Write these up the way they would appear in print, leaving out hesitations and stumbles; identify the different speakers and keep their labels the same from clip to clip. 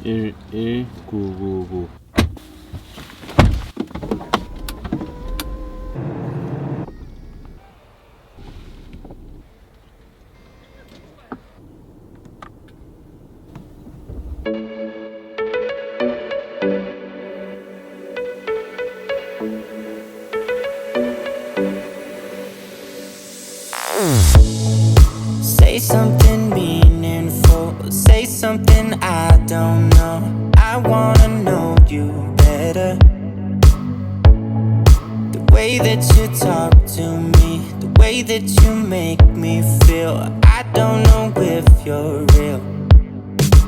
Speaker 1: 11999.
Speaker 2: Say something meaningful, say something I don't know. I wanna know you better. The way that you talk to me, the way that you make me feel, I don't know if you're real.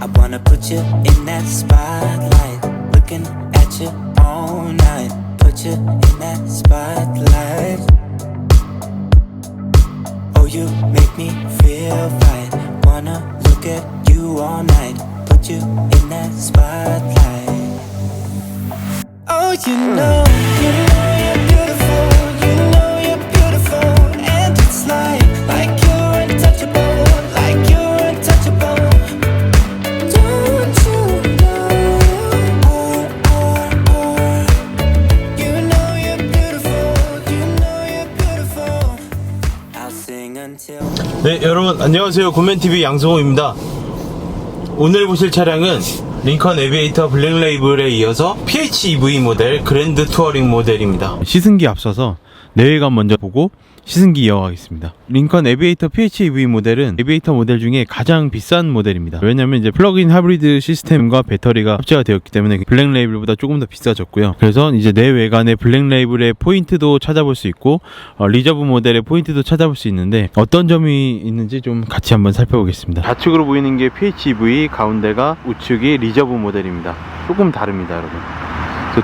Speaker 2: I wanna put you in that spotlight, looking at you all night. Put you in that spotlight. Oh, you make me feel right. Wanna look at you all night. Put you in that spotlight. Oh, you know you're beautiful. You know you're beautiful. And it's like you're untouchable. Like you're untouchable. Don't you know? You know you're beautiful. You know you're beautiful. I'll sing until.
Speaker 1: 네, 여러분 안녕하세요. 곰맨TV 양성호입니다. 오늘 보실 차량은 링컨 에비에이터 블랙 레이블에 이어서 PHEV 모델 그랜드 투어링 모델입니다. 시승기 앞서서 내외관 먼저 보고 시승기 이어가겠습니다. 링컨 에비에이터 PHEV 모델은 에비에이터 모델 중에 가장 비싼 모델입니다. 왜냐면 이제 플러그인 하이브리드 시스템과 배터리가 합체가 되었기 때문에 블랙 레이블보다 조금 더 비싸졌고요. 그래서 이제 내외관의 블랙 레이블의 포인트도 찾아볼 수 있고 리저브 모델의 포인트도 찾아볼 수 있는데 어떤 점이 있는지 좀 같이 한번 살펴보겠습니다. 좌측으로 보이는 게 PHEV, 가운데가 우측이 리저브 모델입니다. 조금 다릅니다, 여러분.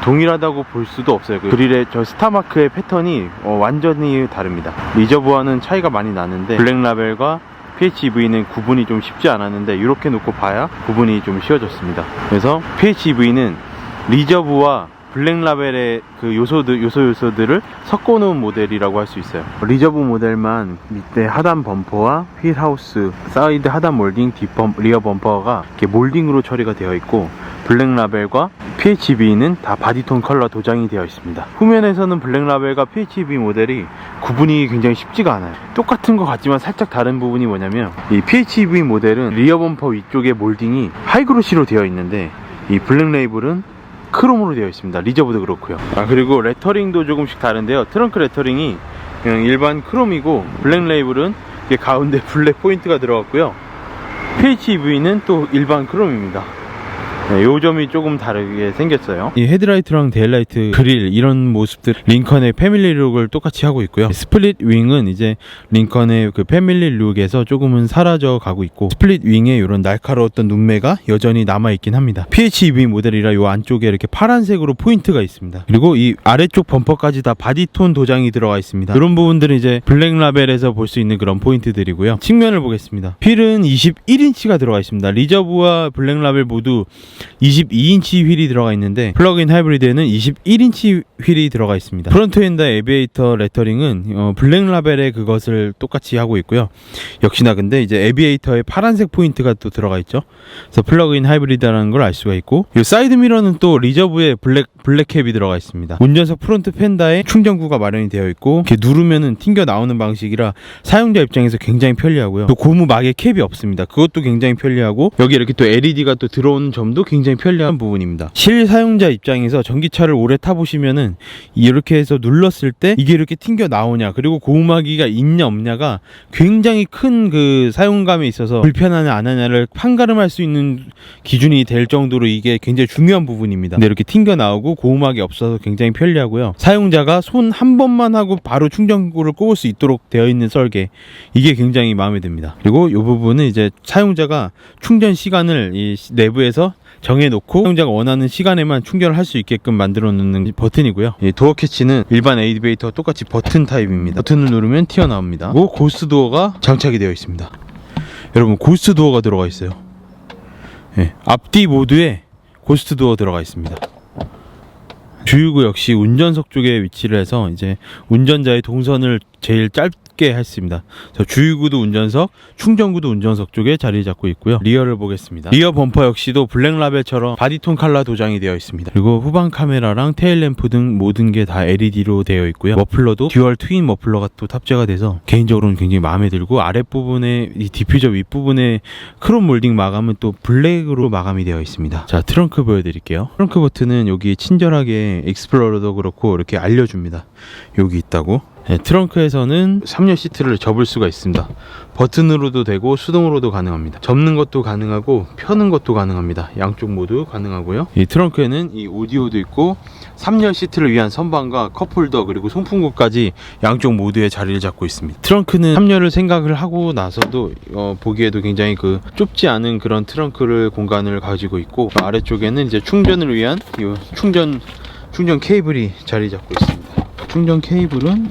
Speaker 1: 동일하다고 볼 수도 없어요. 그 그릴의 저 스타마크의 패턴이 완전히 다릅니다. 리저브와는 차이가 많이 나는데 블랙 라벨과 PHEV는 구분이 좀 쉽지 않았는데 이렇게 놓고 봐야 구분이 좀 쉬워졌습니다. 그래서 PHEV는 리저브와 블랙 라벨의 그 요소들을 섞어 놓은 모델이라고 할 수 있어요. 리저브 모델만 밑에 하단 범퍼와 휠 하우스, 사이드 하단 몰딩, 리어 범퍼가 이렇게 몰딩으로 처리가 되어 있고, 블랙 라벨과 PHEV는 다 바디톤 컬러 도장이 되어 있습니다. 후면에서는 블랙 라벨과 PHEV 모델이 구분이 굉장히 쉽지가 않아요. 똑같은 것 같지만 살짝 다른 부분이 뭐냐면, 이 PHEV 모델은 리어 범퍼 위쪽에 몰딩이 하이그로시로 되어 있는데 이 블랙 레이블은 크롬으로 되어 있습니다. 리저브도 그렇고요. 그리고 레터링도 조금씩 다른데요. 트렁크 레터링이 그냥 일반 크롬이고, 블랙 레이블은 가운데 블랙 포인트가 들어갔고요. PHEV는 또 일반 크롬입니다. 네, 요 점이 조금 다르게 생겼어요. 이 헤드라이트랑 데일라이트 그릴 이런 모습들 링컨의 패밀리 룩을 똑같이 하고 있고요. 스플릿 윙은 이제 링컨의 그 패밀리 룩에서 조금은 사라져 가고 있고, 스플릿 윙에 이런 날카로웠던 눈매가 여전히 남아 있긴 합니다. PHEV 모델이라 요 안쪽에 이렇게 파란색으로 포인트가 있습니다. 그리고 이 아래쪽 범퍼까지 다 바디톤 도장이 들어가 있습니다. 이런 부분들은 이제 블랙 라벨에서 볼 수 있는 그런 포인트들이고요. 측면을 보겠습니다. 휠은 21인치가 들어가 있습니다. 리저브와 블랙 라벨 모두 22인치 휠이 들어가 있는데, 플러그인 하이브리드에는 21인치 휠이 들어가 있습니다. 프론트 엔드 에비에이터 레터링은 블랙 라벨의 그것을 똑같이 하고 있고요. 역시나 근데 이제 에비에이터의 파란색 포인트가 또 들어가 있죠. 그래서 플러그인 하이브리드라는 걸 알 수가 있고, 이 사이드 미러는 또 리저브의 블랙캡이 들어가 있습니다. 운전석 프론트 펜다에 충전구가 마련이 되어 있고, 이렇게 누르면은 튕겨 나오는 방식이라 사용자 입장에서 굉장히 편리하고요. 또 고무 막에 캡이 없습니다. 그것도 굉장히 편리하고, 여기 이렇게 또 LED가 또 들어오는 점도 굉장히 편리한 부분입니다. 실사용자 입장에서 전기차를 오래 타보시면은 이렇게 해서 눌렀을 때 이게 이렇게 튕겨 나오냐, 그리고 고음하기가 있냐 없냐가 굉장히 큰 그 사용감에 있어서 불편하냐 안 하냐를 판가름할 수 있는 기준이 될 정도로 이게 굉장히 중요한 부분입니다. 근데 이렇게 튕겨 나오고 고음하기 없어서 굉장히 편리하고요. 사용자가 손 한 번만 하고 바로 충전구를 꼽을 수 있도록 되어 있는 설계, 이게 굉장히 마음에 듭니다. 그리고 이 부분은 이제 사용자가 충전 시간을 이 내부에서 정해놓고 사용자가 원하는 시간에만 충전을 할 수 있게끔 만들어 놓는 버튼이고요. 이 도어 캐치는 일반 에이비에이터와 똑같이 버튼 타입입니다. 버튼을 누르면 튀어나옵니다. 그리고 고스트 도어가 장착이 되어 있습니다. 여러분, 고스트 도어가 들어가 있어요. 네, 앞뒤 모두에 고스트 도어 들어가 있습니다. 주유구 역시 운전석 쪽에 위치를 해서 이제 운전자의 동선을 제일 쉽게 했습니다. 주유구도 운전석, 충전구도 운전석 쪽에 자리 잡고 있고요. 리어를 보겠습니다. 리어 범퍼 역시도 블랙라벨처럼 바디톤 컬러 도장이 되어 있습니다. 그리고 후방 카메라랑 테일램프 등 모든 게 다 LED로 되어 있고요. 머플러도 듀얼 트윈 머플러가 또 탑재가 돼서 개인적으로는 굉장히 마음에 들고, 아랫부분에 이 디퓨저 윗부분에 크롬 몰딩 마감은 또 블랙으로 마감이 되어 있습니다. 자, 트렁크 보여드릴게요. 트렁크 버튼은 여기 친절하게 익스플로러도 그렇고 이렇게 알려줍니다. 여기 있다고. 네, 트렁크에서는 3열 시트를 접을 수가 있습니다. 버튼으로도 되고 수동으로도 가능합니다. 접는 것도 가능하고 펴는 것도 가능합니다. 양쪽 모두 가능하고요. 이 트렁크에는 이 오디오도 있고 3열 시트를 위한 선반과 컵홀더 그리고 송풍구까지 양쪽 모두에 자리를 잡고 있습니다. 트렁크는 3열을 생각을 하고 나서도 보기에도 굉장히 좁지 않은 그런 트렁크를 공간을 가지고 있고, 아래쪽에는 이제 충전을 위한 이 충전 케이블이 자리 잡고 있습니다. 충전 케이블은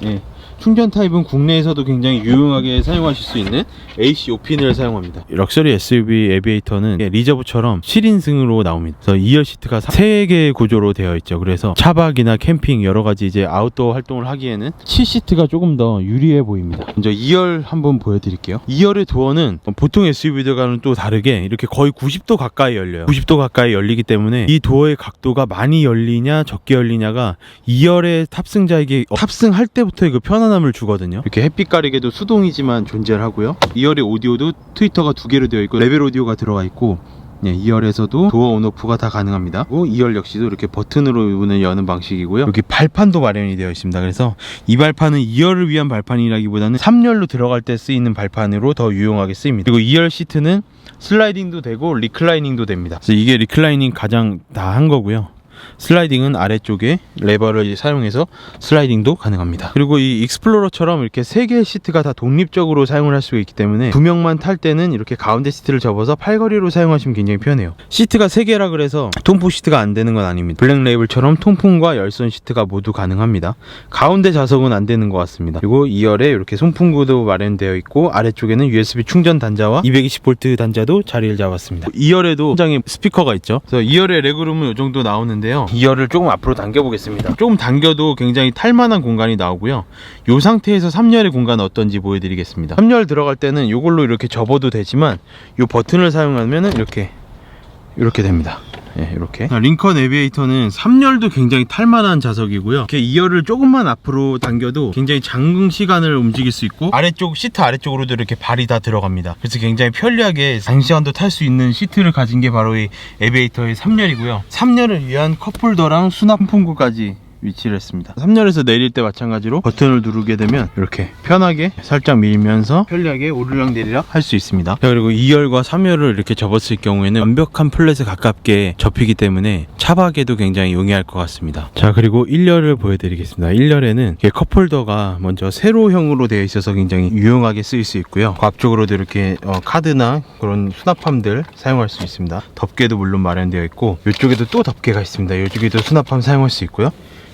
Speaker 1: 충전 타입은 국내에서도 굉장히 유용하게 사용하실 수 있는 AC 5핀을 사용합니다. 럭셔리 SUV 에비에이터는 리저브처럼 7인승으로 나옵니다. 그래서 2열 시트가 3개의 구조로 되어 있죠. 그래서 차박이나 캠핑 여러가지 이제 아웃도어 활동을 하기에는 7시트가 조금 더 유리해 보입니다. 먼저 2열 한번 보여드릴게요. 2열의 도어는 보통 SUV들과는 또 다르게 이렇게 거의 90도 가까이 열려요. 90도 가까이 열리기 때문에 이 도어의 각도가 많이 열리냐 적게 열리냐가 2열의 탑승자에게 탑승할 때부터의 그 편안함을 주거든요. 이렇게 햇빛 가리개도 수동이지만 존재를 하고요. 2열의 오디오도 트위터가 2개로 되어 있고 레벨 오디오가 들어가 있고, 2열에서도 도어 온오프가 다 가능합니다. 2열 역시도 이렇게 버튼으로 문을 여는 방식이고요. 여기 발판도 마련이 되어 있습니다. 그래서 이 발판은 2열을 위한 발판이라기보다는 3열로 들어갈 때 쓰이는 발판으로 더 유용하게 쓰입니다. 그리고 2열 시트는 슬라이딩도 되고 리클라이닝도 됩니다. 그래서 이게 리클라이닝 가장 다 한 거고요. 슬라이딩은 아래쪽에 레버를 사용해서 슬라이딩도 가능합니다. 그리고 이 익스플로러처럼 이렇게 3개의 시트가 다 독립적으로 사용을 할 수가 있기 때문에 2명만 탈 때는 이렇게 가운데 시트를 접어서 팔걸이로 사용하시면 굉장히 편해요. 시트가 3개라 그래서 통풍 시트가 안 되는 건 아닙니다. 블랙레이블처럼 통풍과 열선 시트가 모두 가능합니다. 가운데 좌석은 안 되는 것 같습니다. 그리고 2열에 이렇게 송풍구도 마련되어 있고, 아래쪽에는 USB 충전 단자와 220V 단자도 자리를 잡았습니다. 2열에도 현장에 스피커가 있죠. 그래서 2열의 레그룸은 이 정도 나오는데요. 2열을 조금 앞으로 당겨 보겠습니다. 조금 당겨도 굉장히 탈만한 공간이 나오고요. 이 상태에서 3열의 공간은 어떤지 보여드리겠습니다. 3열 들어갈 때는 이걸로 이렇게 접어도 되지만 이 버튼을 사용하면 이렇게 됩니다. 이렇게. 링컨 에비에이터는 3열도 굉장히 탈만한 좌석이고요. 이렇게 2열을 조금만 앞으로 당겨도 굉장히 장시간을 움직일 수 있고, 아래쪽 시트 아래쪽으로도 이렇게 발이 다 들어갑니다. 그래서 굉장히 편리하게 장시간도 탈 수 있는 시트를 가진 게 바로 이 에비에이터의 3열이고요. 3열을 위한 컵홀더랑 수납 통풍구까지 위치를 했습니다. 3열에서 내릴 때 마찬가지로 버튼을 누르게 되면 이렇게 편하게 살짝 밀면서 편리하게 오르락 내리락 할 수 있습니다. 그리고 2열과 3열을 이렇게 접었을 경우에는 완벽한 플랫에 가깝게 접히기 때문에 차박에도 굉장히 용이할 것 같습니다. 자, 그리고 1열을 보여드리겠습니다. 1열에는 컵홀더가 먼저 세로형으로 되어 있어서 굉장히 유용하게 쓰일 수 있고요. 그 앞쪽으로도 이렇게 카드나 그런 수납함들 사용할 수 있습니다. 덮개도 물론 마련되어 있고, 이쪽에도 또 덮개가 있습니다. 이쪽에도 수납함 사용할 수 있고요.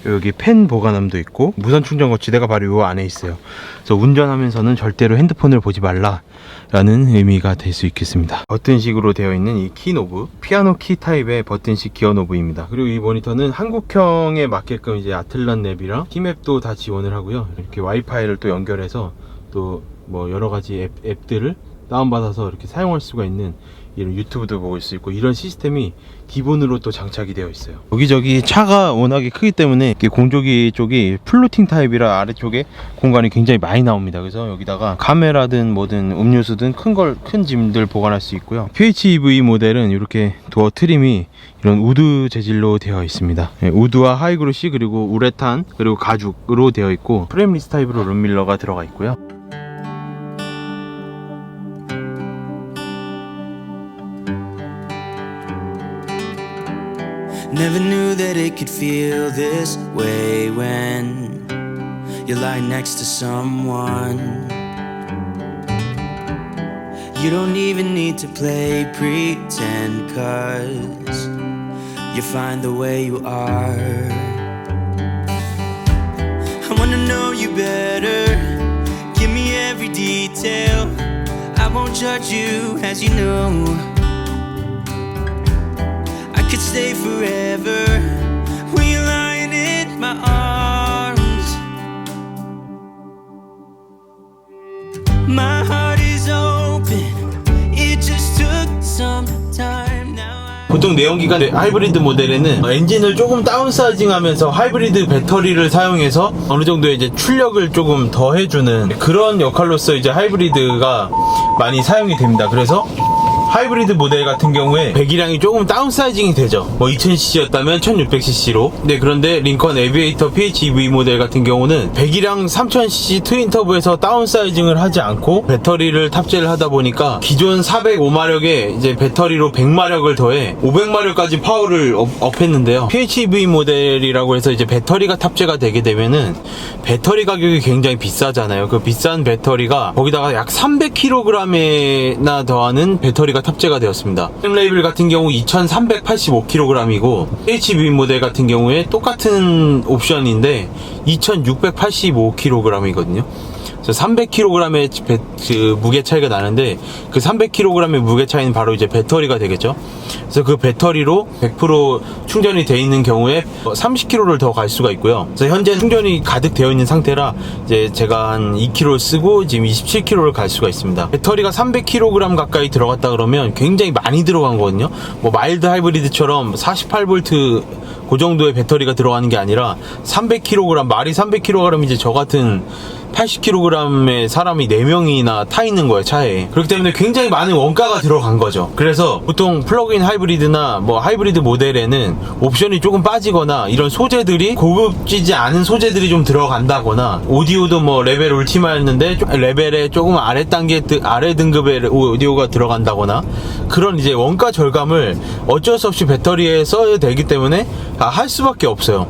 Speaker 1: 여기 펜 보관함도 있고, 무선 충전 거치대가 바로 요 안에 있어요. 그래서 운전하면서는 절대로 핸드폰을 보지 말라 라는 의미가 될 수 있겠습니다. 버튼식으로 되어 있는 이 키노브, 피아노 키 타입의 버튼식 기어 노브입니다. 그리고 이 모니터는 한국형에 맞게끔 이제 아틀란 랩이랑 키맵도 다 지원을 하고요. 이렇게 와이파이를 또 연결해서 또 뭐 여러가지 앱들을 다운받아서 이렇게 사용할 수가 있는, 이런 유튜브도 보고 수 있고, 이런 시스템이 기본으로 또 장착이 되어 있어요. 여기저기 차가 워낙에 크기 때문에 이렇게 공조기 쪽이 플로팅 타입이라 아래쪽에 공간이 굉장히 많이 나옵니다. 그래서 여기다가 카메라든 뭐든 음료수든 큰 짐들 보관할 수 있고요. PHEV 모델은 이렇게 도어 트림이 이런 우드 재질로 되어 있습니다. 우드와 하이그로시 그리고 우레탄 그리고 가죽으로 되어 있고, 프레임리스 타입으로 룸밀러가 들어가 있고요.
Speaker 2: Never knew that it could feel this way when you lie next to someone. You don't even need to play pretend, 'cause you find the way you are. I wanna know you better, give me every detail. I won't judge you, as you know. I could stay forever when you're lying in my arms.
Speaker 1: 보통 내연기관 하이브리드 모델에는 엔진을 조금 다운사이징하면서 하이브리드 배터리를 사용해서 어느 정도의 이제 출력을 조금 더 해주는 그런 역할로서 이제 하이브리드가 많이 사용이 됩니다. 그래서 하이브리드 모델 같은 경우에 배기량이 조금 다운사이징이 되죠. 뭐 2000cc였다면 1600cc로. 네, 그런데 링컨 에비에이터 PHEV 모델 같은 경우는 배기량 3000cc 트윈 터보에서 다운사이징을 하지 않고 배터리를 탑재를 하다 보니까 기존 405마력에 이제 배터리로 100마력을 더해 500마력까지 파워를 업했는데요. PHEV 모델이라고 해서 이제 배터리가 탑재가 되게 되면은 배터리 가격이 굉장히 비싸잖아요. 그 비싼 배터리가 거기다가 약 300kg이나 더하는 배터리가 탑재가 되었습니다. 레이블 같은 경우 2385kg이고 PHEV 모델 같은 경우에 똑같은 옵션인데 2685kg이거든요. 그래서 300kg의 그 무게 차이가 나는데 그 300kg의 무게 차이는 바로 이제 배터리가 되겠죠. 그래서 그 배터리로 100% 충전이 되어 있는 경우에 30km를 더 갈 수가 있고요. 그래서 현재 충전이 가득 되어 있는 상태라 이제 제가 한 2km 쓰고 지금 27km를 갈 수가 있습니다. 배터리가 300kg 가까이 들어갔다 그러면 굉장히 많이 들어간 거거든요. 뭐 마일드 하이브리드처럼 48V 그 정도의 배터리가 들어가는 게 아니라 300kg, 말이 300kg 이제 저 같은 80kg의 사람이 4명이나 타 있는 거예요, 차에. 그렇기 때문에 굉장히 많은 원가가 들어간 거죠. 그래서 보통 플러그인 하이브리드나 뭐 하이브리드 모델에는 옵션이 조금 빠지거나 이런 소재들이 고급지지 않은 소재들이 좀 들어간다거나 오디오도 뭐 레벨 울티마였는데 레벨에 조금 아래 단계, 아래 등급의 오디오가 들어간다거나 그런 이제 원가 절감을 어쩔 수 없이 배터리에 써야 되기 때문에 할 수밖에 없어요.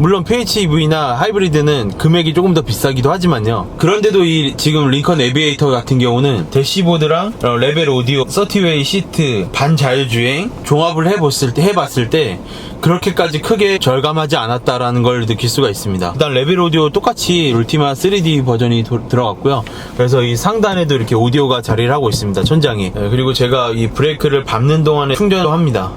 Speaker 1: 물론 PHEV나 하이브리드는 금액이 조금 더 비싸기도 하지만요. 그런데도 이 지금 링컨 에비에이터 같은 경우는 대시보드랑 레벨 오디오, 30웨이 시트, 반자율주행 종합을 해봤을 때 그렇게까지 크게 절감하지 않았다라는 걸 느낄 수가 있습니다. 일단 레벨 오디오 똑같이 울티마 3D 버전이 들어갔고요. 그래서 이 상단에도 이렇게 오디오가 자리를 하고 있습니다. 천장에. 그리고 제가 이 브레이크를 밟는 동안에 충전을 합니다.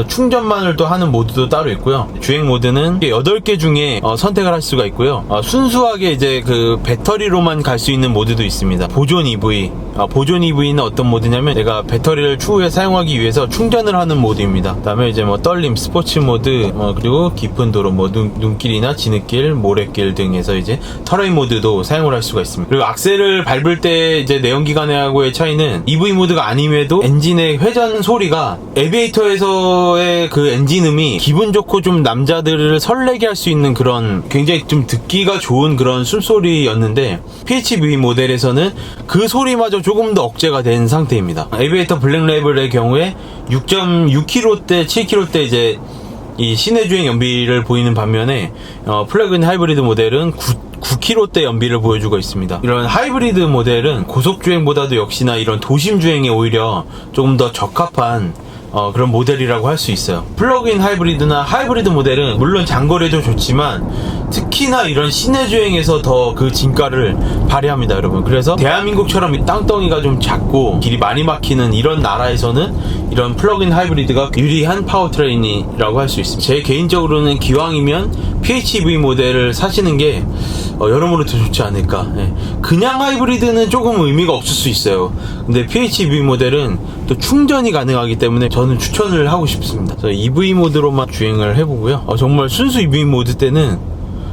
Speaker 1: 충전만을 또 하는 모드도 따로 있고요. 주행 모드는 8개 중에 선택을 할 수가 있고요. 순수하게 이제 그 배터리로만 갈 수 있는 모드도 있습니다. 보존 EV. 보존 EV는 어떤 모드냐면 내가 배터리를 추후에 사용하기 위해서 충전을 하는 모드입니다. 그 다음에 이제 뭐 떨림, 스포츠 모드, 그리고 깊은 도로, 뭐 눈길이나 진흙길, 모래길 등에서 이제 터레인 모드도 사용을 할 수가 있습니다. 그리고 악셀을 밟을 때 이제 내연기관하고의 차이는 EV 모드가 아님에도 엔진의 회전 소리가 에비에이터에서 그 엔진음이 기분 좋고 좀 남자들을 설레게 할 수 있는 그런 굉장히 좀 듣기가 좋은 그런 숨소리였는데 PHEV 모델에서는 그 소리마저 조금 더 억제가 된 상태입니다. 에비에이터 블랙레이블의 경우에 6.6km대, 7km대 이제 이 시내 주행 연비를 보이는 반면에 플러그인 하이브리드 모델은 9km대 연비를 보여주고 있습니다. 이런 하이브리드 모델은 고속주행보다도 역시나 이런 도심주행에 오히려 조금 더 적합한 그런 모델이라고 할 수 있어요. 플러그인 하이브리드나 하이브리드 모델은 물론 장거리도 좋지만 특히나 이런 시내 주행에서 더 그 진가를 발휘합니다, 여러분. 그래서 대한민국처럼 이 땅덩이가 좀 작고 길이 많이 막히는 이런 나라에서는 이런 플러그인 하이브리드가 유리한 파워트레인이라고 할 수 있습니다. 제 개인적으로는 기왕이면 PHEV 모델을 사시는 게 여러모로 더 좋지 않을까. 그냥 하이브리드는 조금 의미가 없을 수 있어요. 근데 PHEV 모델은 또 충전이 가능하기 때문에 저는 추천을 하고 싶습니다. 그래서 EV 모드로만 주행을 해보고요. 정말 순수 EV 모드 때는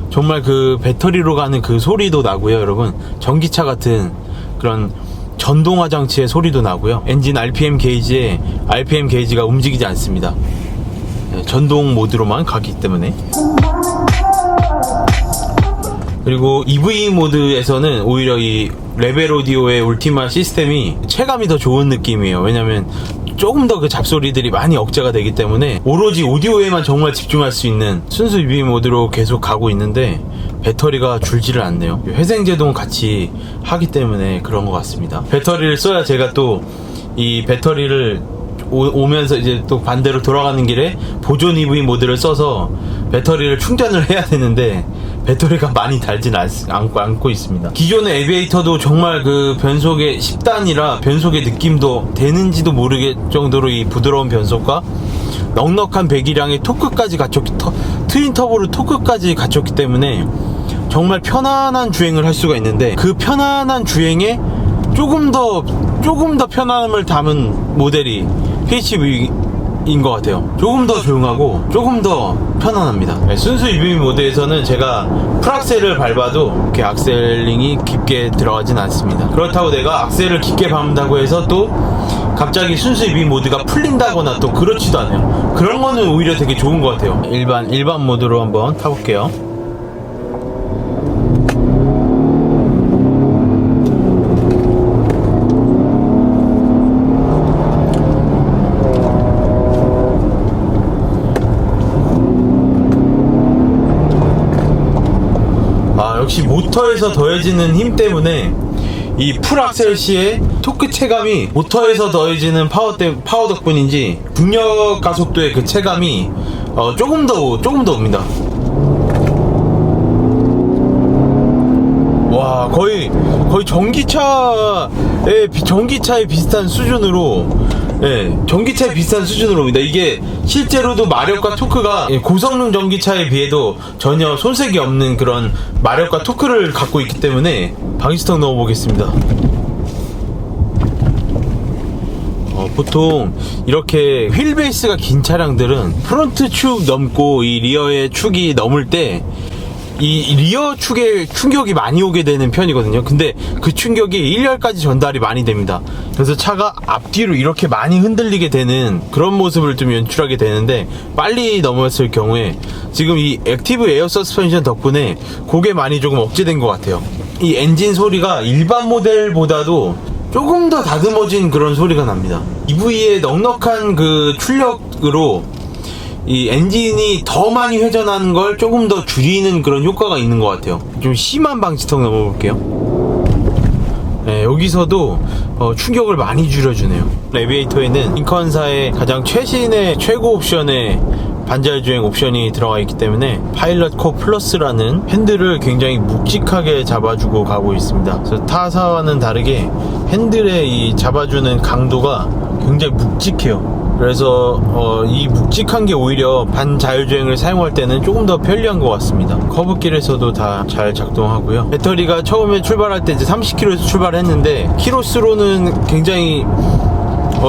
Speaker 1: 정말 그 배터리로 가는 그 소리도 나고요, 여러분. 전기차 같은 그런 전동화 장치의 소리도 나고요. 엔진 RPM 게이지가 움직이지 않습니다. 전동 모드로만 가기 때문에. 그리고 EV 모드에서는 오히려 이 레벨 오디오의 울티마 시스템이 체감이 더 좋은 느낌이에요. 왜냐면 조금 더 그 잡소리들이 많이 억제가 되기 때문에 오로지 오디오에만 정말 집중할 수 있는 순수 EV 모드로 계속 가고 있는데 배터리가 줄지를 않네요. 회생제동 같이 하기 때문에 그런 것 같습니다. 배터리를 써야 제가 또 이 배터리를 오면서 이제 또 반대로 돌아가는 길에 보존 EV 모드를 써서 배터리를 충전을 해야 되는데 배터리가 많이 달진 않고 있습니다. 기존의 에비에이터도 정말 그 변속의 10단이라 변속의 느낌도 되는지도 모르겠 정도로 이 부드러운 변속과 넉넉한 배기량의 토크까지 트윈 터보로 토크까지 갖췄기 때문에 정말 편안한 주행을 할 수가 있는데 그 편안한 주행에 조금 더 편안함을 담은 모델이 PHEV 모드인 것 같아요. 조금 더 조용하고 조금 더 편안합니다. 네, 순수 EV 모드에서는 제가 풀악셀을 밟아도 이렇게 악셀링이 깊게 들어가진 않습니다. 그렇다고 내가 악셀을 깊게 밟는다고 해서 또 갑자기 순수 EV 모드가 풀린다거나 또 그렇지도 않아요. 그런 거는 오히려 되게 좋은 것 같아요. 일반 모드로 한번 타볼게요. 역시 모터에서 더해지는 힘 때문에 이 풀악셀 시의 토크 체감이 모터에서 더해지는 파워 덕분인지 중력 가속도의 그 체감이 조금 더 옵니다. 와, 거의 전기차에 비슷한 수준으로, 예, 전기차에 비슷한 수준으로 옵니다. 이게 실제로도 마력과 토크가 고성능 전기차에 비해도 전혀 손색이 없는 그런 마력과 토크를 갖고 있기 때문에 방지턱 넣어보겠습니다. 보통 이렇게 휠베이스가 긴 차량들은 프론트 축 넘고 이 리어의 축이 넘을 때 이 리어 축에 충격이 많이 오게 되는 편이거든요. 근데 그 충격이 1열까지 전달이 많이 됩니다. 그래서 차가 앞뒤로 이렇게 많이 흔들리게 되는 그런 모습을 좀 연출하게 되는데, 빨리 넘었을 경우에 지금 이 액티브 에어 서스펜션 덕분에 그게 많이 조금 억제된 것 같아요. 이 엔진 소리가 일반 모델보다도 조금 더 다듬어진 그런 소리가 납니다. EV의 넉넉한 그 출력으로 이 엔진이 더 많이 회전하는 걸 조금 더 줄이는 그런 효과가 있는 것 같아요. 좀 심한 방지턱 넘어볼게요. 네, 여기서도 충격을 많이 줄여주네요. 에비에이터에는 링컨사의 가장 최신의 최고 옵션의 반자율 주행 옵션이 들어가 있기 때문에 파일럿 코 플러스라는 핸들을 굉장히 묵직하게 잡아주고 가고 있습니다. 그래서 타사와는 다르게 핸들의 이 잡아주는 강도가 굉장히 묵직해요. 그래서 이 묵직한 게 오히려 반자율주행을 사용할 때는 조금 더 편리한 것 같습니다. 커브길에서도 다 잘 작동하고요. 배터리가 처음에 출발할 때 이제 30km에서 출발했는데 키로수로는 굉장히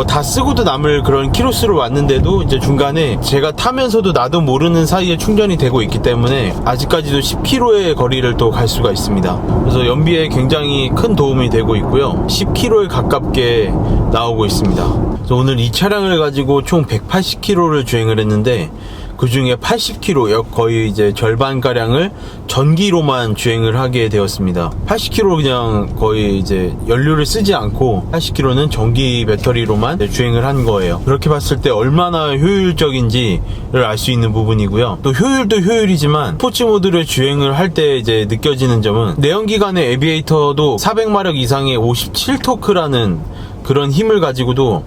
Speaker 1: 다 쓰고도 남을 그런 키로수로 왔는데도 이제 중간에 제가 타면서도 나도 모르는 사이에 충전이 되고 있기 때문에 아직까지도 10km의 거리를 또 갈 수가 있습니다. 그래서 연비에 굉장히 큰 도움이 되고 있고요. 10km에 가깝게 나오고 있습니다. 그래서 오늘 이 차량을 가지고 총 180km를 주행을 했는데 그 중에 80km, 거의 이제 절반가량을 전기로만 주행을 하게 되었습니다. 80km 그냥 거의 이제 연료를 쓰지 않고 80km는 전기 배터리로만 주행을 한 거예요. 그렇게 봤을 때 얼마나 효율적인지를 알 수 있는 부분이고요. 또 효율도 효율이지만 스포츠 모드를 주행을 할 때 이제 느껴지는 점은 내연기관의 에비에이터도 400마력 이상의 57토크라는 그런 힘을 가지고도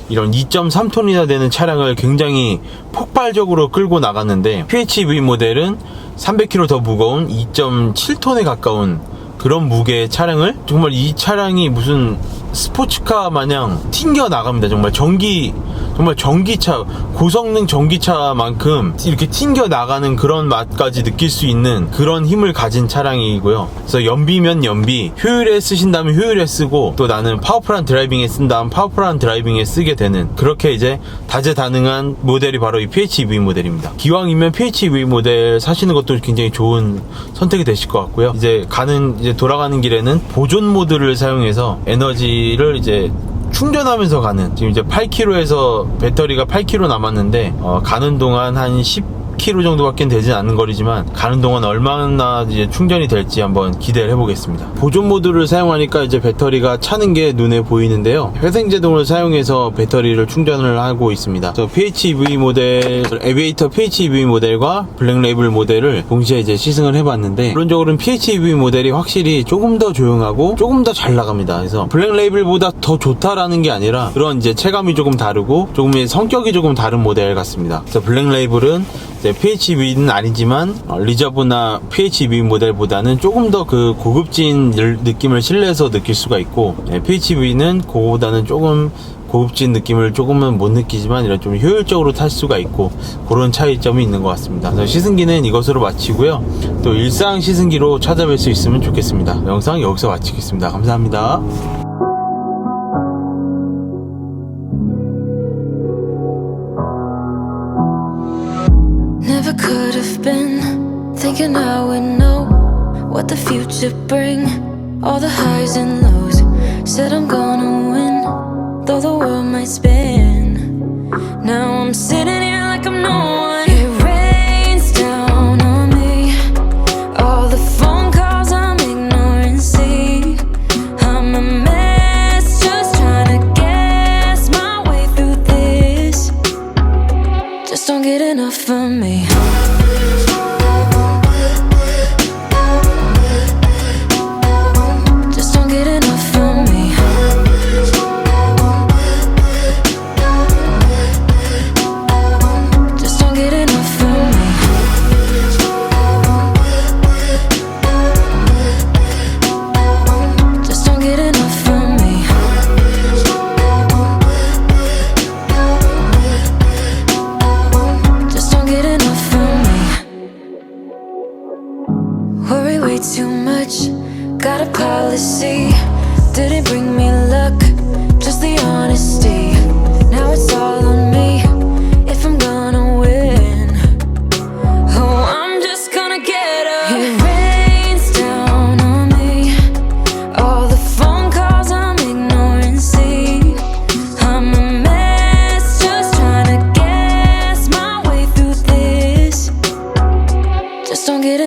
Speaker 1: 이런 2.3톤이나 되는 차량을 굉장히 폭발적으로 끌고 나갔는데, PHEV 모델은 300kg 더 무거운 2.7톤에 가까운 그런 무게의 차량을 정말 이 차량이 무슨 스포츠카 마냥 튕겨 나갑니다. 정말 전기차, 고성능 전기차만큼 이렇게 튕겨 나가는 그런 맛까지 느낄 수 있는 그런 힘을 가진 차량이고요. 그래서 연비면 연비, 효율에 쓰신다면 효율에 쓰고, 또 나는 파워풀한 드라이빙에 쓴다면 파워풀한 드라이빙에 쓰게 되는, 그렇게 이제 다재다능한 모델이 바로 이 PHEV 모델입니다. 기왕이면 PHEV 모델 사시는 것도 굉장히 좋은 선택이 되실 것 같고요. 이제 돌아가는 길에는 보존 모드를 사용해서 에너지를 이제 충전하면서 가는, 지금 이제 8km에서 배터리가 8km 남았는데 가는 동안 한 10km 정도밖에 되진 않는 거리지만 가는 동안 얼마나 이제 충전이 될지 한번 기대를 해보겠습니다. 보존 모드를 사용하니까 이제 배터리가 차는 게 눈에 보이는데요. 회생제동을 사용해서 배터리를 충전을 하고 있습니다. 그래서 PHEV 모델, 에비에이터 PHEV 모델과 블랙레이블 모델을 동시에 이제 시승을 해봤는데, 기본적으로는 PHEV 모델이 확실히 조금 더 조용하고 조금 더 잘 나갑니다. 그래서 블랙레이블보다 더 좋다라는 게 아니라 그런 이제 체감이 조금 다르고 조금 성격이 조금 다른 모델 같습니다. 그래서 블랙레이블은 PHEV는 아니지만 리저브나 PHEV 모델보다는 조금 더 그 고급진 느낌을 실내에서 느낄 수가 있고, PHEV는 그거보다는 조금 고급진 느낌을 조금은 못 느끼지만 이런 좀 효율적으로 탈 수가 있고, 그런 차이점이 있는 것 같습니다. 그래서 시승기는 이것으로 마치고요. 또 일상 시승기로 찾아뵐 수 있으면 좋겠습니다. 영상 여기서 마치겠습니다. 감사합니다.
Speaker 3: never could have been. Thinking I would know what the future bring. All the highs and lows. Said I'm gonna win, though the world might spin. Now I'm sitting here like I'm no one. It rains down on me. All the phone calls I'm ignoring. See, I'm a mess, just trying to guess my way through this. Just don't get enough of me. Just don't get enough of me. Just don't get enough of me. Just don't get enough of me. Just don't get enough of me. Worry way too much. Got a policy. Didn't bring